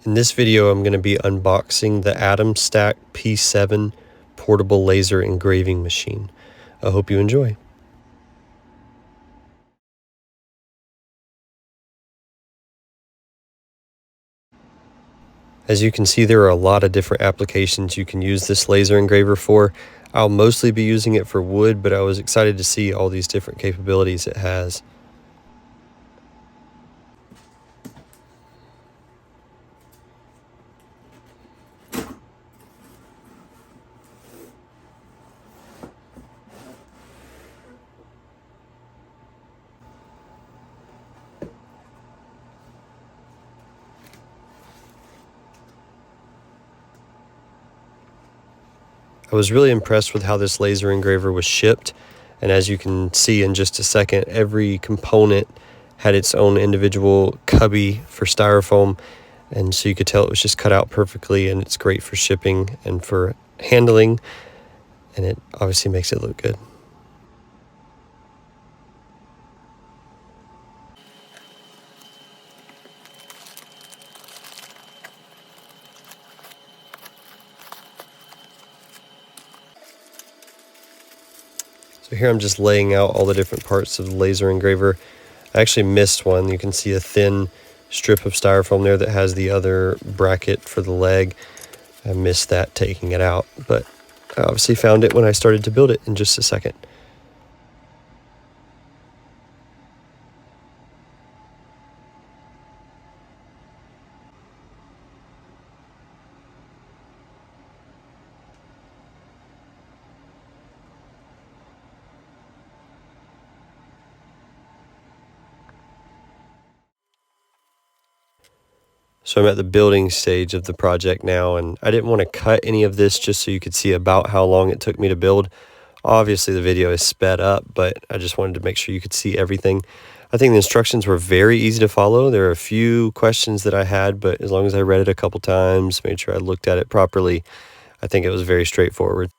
In this video, I'm going to be unboxing the Atomstack P7 portable laser engraving machine. I hope you enjoy. As you can see, there are a lot of different applications you can use this laser engraver for. I'll mostly be using it for wood, but I was excited to see all these different capabilities it has. I was really impressed with how this laser engraver was shipped, and as you can see in just a second, every component had its own individual cubby for styrofoam, and so you could tell it was just cut out perfectly, and it's great for shipping and for handling, and it obviously makes it look good. So here I'm just laying out all the different parts of the laser engraver. I actually missed one. You can see a thin strip of styrofoam there that has the other bracket for the leg. I missed that taking it out, but I obviously found it when I started to build it in just a second. So I'm at the building stage of the project now, and I didn't want to cut any of this just so you could see about how long it took me to build. Obviously the video is sped up, but I just wanted to make sure you could see everything. I think the instructions were very easy to follow. There are a few questions that I had, but as long as I read it a couple times, made sure I looked at it properly, I think it was very straightforward.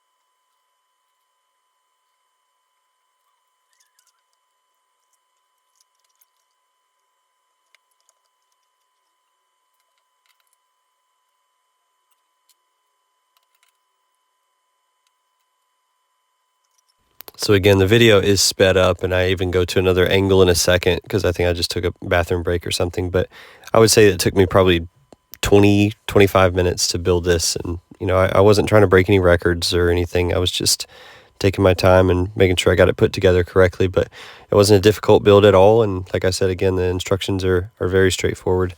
So again, the video is sped up, and I even go to another angle in a second because I think I just took a bathroom break or something. But I would say it took me probably 25 minutes to build this. And, you know, I wasn't trying to break any records or anything. I was just taking my time and making sure I got it put together correctly. But it wasn't a difficult build at all. And like I said, again, the instructions are very straightforward.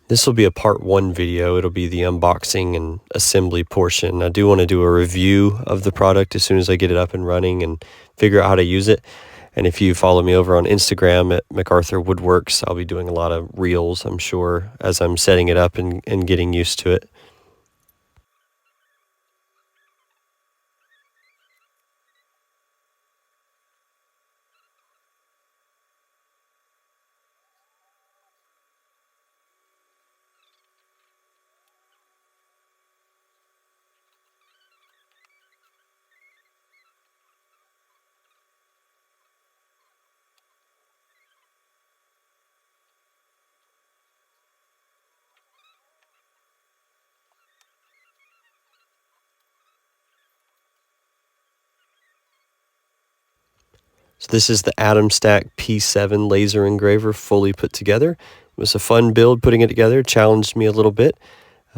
This will be a part 1 video. It'll be the unboxing and assembly portion. I do want to do a review of the product as soon as I get it up and running and figure out how to use it. And if you follow me over on Instagram at MacArthur Woodworks, I'll be doing a lot of reels, I'm sure, as I'm setting it up and getting used to it. So this is the Atomstack P7 laser engraver fully put together. It was a fun build putting it together, challenged me a little bit.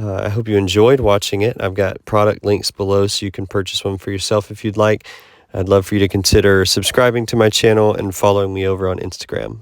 I hope you enjoyed watching it. I've got product links below so you can purchase one for yourself if you'd like. I'd love for you to consider subscribing to my channel and following me over on Instagram.